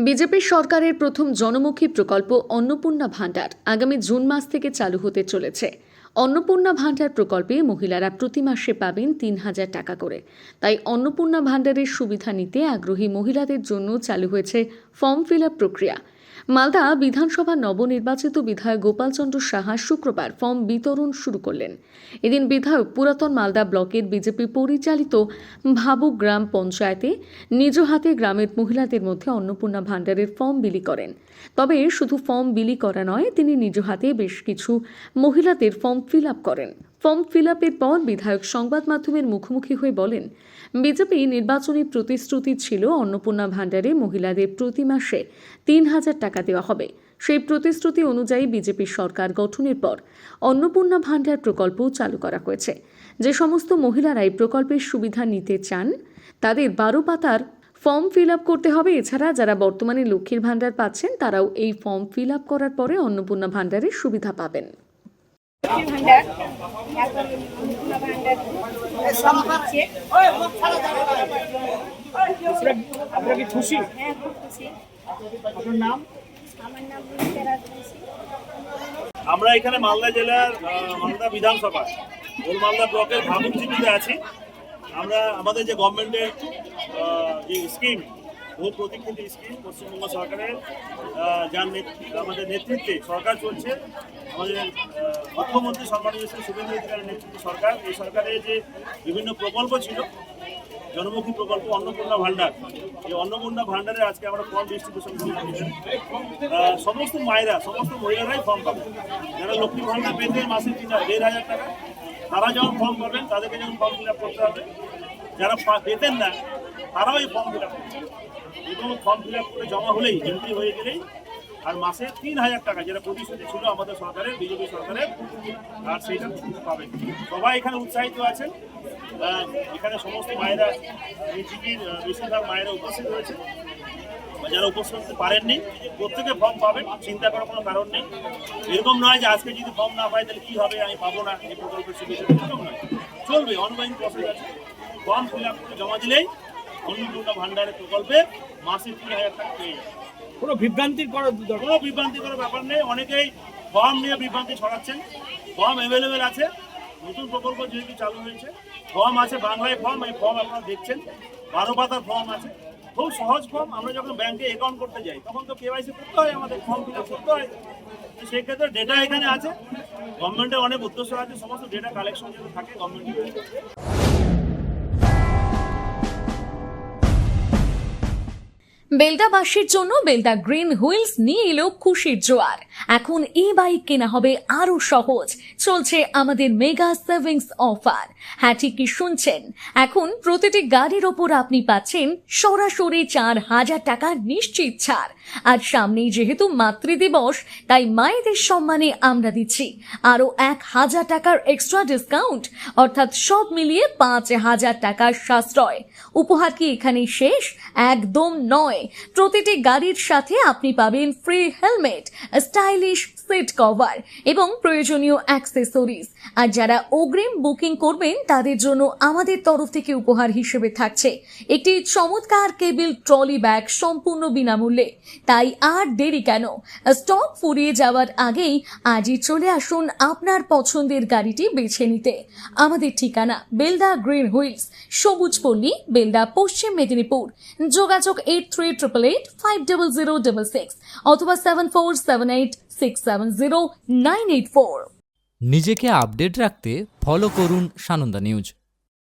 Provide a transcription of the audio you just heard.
BJP সরকারের প্রথম জনমুখী প্রকল্প অন্নপূর্ণা ভাণ্ডার আগামী জুন মাস থেকে চালু হতে চলেছে। অন্নপূর্ণা ভাণ্ডার প্রকল্পে মহিলারা প্রতি মাসে পাবেন ৩,০০০ টাকা করে। তাই অন্নপূর্ণা ভাণ্ডারের সুবিধা নিতে আগ্রহী মহিলাদের জন্য চালু হয়েছে ফর্ম ফিল আপ প্রক্রিয়া। মালদা বিধানসভা নবনির্বাচিত বিধায়ক গোপালচন্দ্র সাহা শুক্রবার ফর্ম বিতরণ শুরু করলেন। এদিন বিধায়ক পুরাতন মালদা ব্লকের বিজেপি পরিচালিত ভাবুক গ্রাম পঞ্চায়েতে নিজ হাতে গ্রামের মহিলাদের মধ্যে অন্নপূর্ণা ভাণ্ডারের ফর্ম বিলি করেন। তবে শুধু ফর্ম বিলি করা নয়, তিনি নিজ হাতে বেশ কিছু মহিলাদের ফর্ম ফিল আপ করেন। ফর্ম ফিল আপের পর বিধায়ক সংবাদ মাধ্যমের মুখোমুখি হয়ে বলেন, বিজেপি নির্বাচনী প্রতিশ্রুতি ছিল অন্নপূর্ণা ভাণ্ডারে মহিলাদের প্রতি মাসে ৩,০০০ টাকা দেওয়া হবে। সেই প্রতিশ্রুতি অনুযায়ী বিজেপি সরকার গঠনের পর অন্নপূর্ণা ভাণ্ডার প্রকল্প চালু করা হয়েছে। যে সমস্ত মহিলারা এই প্রকল্পের সুবিধা নিতে চান তাদের 12 পাতার ফর্ম ফিল আপ করতে হবে। এছাড়া যারা বর্তমানে লক্ষ্মীর ভাণ্ডার পাচ্ছেন তারাও এই ফর্ম ফিল আপ করার পরে অন্নপূর্ণা ভাণ্ডারের সুবিধা পাবেন। আমরা এখানে মালদা জেলার মালদা বিধানসভা মালদা ব্লকের ভাবুক জিপিতে আছি। আমরা আমাদের যে গভর্নমেন্টের যে স্কিম, বহু প্রতীক্ষিত স্কিম, পশ্চিমবঙ্গ সরকারের যার আমাদের নেতৃত্বে সরকার চলছে, আমাদের মুখ্যমন্ত্রী সম্মানীয় শুভেন্দু অধিকারীর নেতৃত্বে সরকার, এই সরকারের যে বিভিন্ন প্রকল্প ছিল, জনমুখী প্রকল্প অন্নপূর্ণা ভাণ্ডার, এই অন্নপূর্ণা ভাণ্ডারে আজকে আমরা ফর্ম ডিস্ট্রিবিউশন করি। সমস্ত মায়েরা, সমস্ত মহিলারাই ফর্ম পাবেন। যারা লক্ষ্মী ভাণ্ডার পেতেন মাসে ১,৫০০ টাকা, তারা যখন ফর্ম পাবেন তাদেরকে যখন ফর্ম ফিল আপ করতে হবে। যারা পেতেন না তারাও এই ফর্ম ফিল আপ করতে হবে, এবং ফর্ম ফিল আপ করে জমা হলেই, এন্ট্রি হয়ে গেলেই আর মাসে ৩,০০০ টাকা, যেটা প্রতিশ্রুতি ছিল আমাদের সরকারের, বিজেপি সরকারের, আর সেইটা পাবেন। সবাই এখানে উৎসাহিত আছেন। এখানে সমস্ত মায়েরা, জিপির বেশিরভাগ মায়েরা উপস্থিত হয়েছে। যারা উপস্থিত হতে পারেননি প্রত্যেকে ফর্ম পাবেন, চিন্তা করার কোনো কারণ নেই। এরকম নয় যে আজকে যদি ফর্ম না পাই তাহলে কী হবে, আমি পাবো না এই প্রকল্পের সুবিধা, এরকম নয়, চলবে, অনগোয়িং প্রসেস আছে। ফর্ম ফিল আপ করে জমা দিলেই অন্নপূর্ণা ভাণ্ডারের প্রকল্পে মাসে ৩,০০০ টাকা পেয়ে যাবে। কোনো বিভ্রান্তির কোনো ব্যাপার নেই। অনেকেই ফর্ম নিয়ে বিভ্রান্তি ছড়াচ্ছেন। ফর্ম অ্যাভেলেবেল আছে, নতুন প্রকল্প যেহেতু চালু হয়েছে, ফর্ম আছে, বাংলায় ফর্ম, এই ফর্ম আপনারা দেখছেন, 12 পাতার ফর্ম আছে, খুব সহজ ফর্ম। আমরা যখন ব্যাংকে অ্যাকাউন্ট করতে যাই তখন তো কেওয়াইসি করতে হয়, আমাদের ফর্ম ফিল আপ করতে হয়। সেক্ষেত্রে ডেটা এখানে আছে, গভর্নমেন্টের অনেক উদ্দেশ্য আছে, সমস্ত ডেটা কালেকশন যেটা থাকে গভর্নমেন্টের। বেলদাবাসীর জন্য বেলদা গ্রিন হুইলস নিয়ে এলো খুশির জোয়ার। এখন এই বাইক কেনা হবে আরো সহজ। চলছে আমাদের মেগা সেভিংস অফার। হ্যাঁ, ঠিকই শুনছেন, এখন প্রতিটি গাড়ির ওপর আপনি পাচ্ছেন সরাসরি 4,০০০ টাকা নিশ্চিত ছাড়। আর সামনেই যেহেতু মাতৃদিবস, তাই মায়েদের সম্মানে আমরা দিচ্ছি আরো 1,০০০ টাকার এক্সট্রা ডিসকাউন্ট, অর্থাৎ সব মিলিয়ে 5,০০০ টাকার সাশ্রয়। উপহার কি এখানেই শেষ? একদম নয়। প্রতিটি গাড়ির সাথে আপনি পাবেন free helmet, stylish seat cover এবং প্রয়োজনীয় অ্যাক্সেসরিজ। আর যারা অগ্রিম বুকিং করবেন তাদের জন্য আমাদের তরফ থেকে উপহার হিসেবে থাকছে একটি চমৎকার কেবিল ট্রলি ব্যাগ, সম্পূর্ণ বিনামূল্যে। তাই আর দেরি কেন? স্টক ফুরিয়ে যাওয়ার আগেই আজই চলে আসুন আপনার পছন্দের গাড়িটি বেছে নিতে। আমাদের ঠিকানা বেলদা গ্রিন হুইলস, সবুজপল্লী, বেলদা, পশ্চিম মেদিনীপুর। যোগাযোগ 8388500666 অথবা 7478670984। নিজেকে আপডেট রাখতে ফলো করুন সানন্দা নিউজ।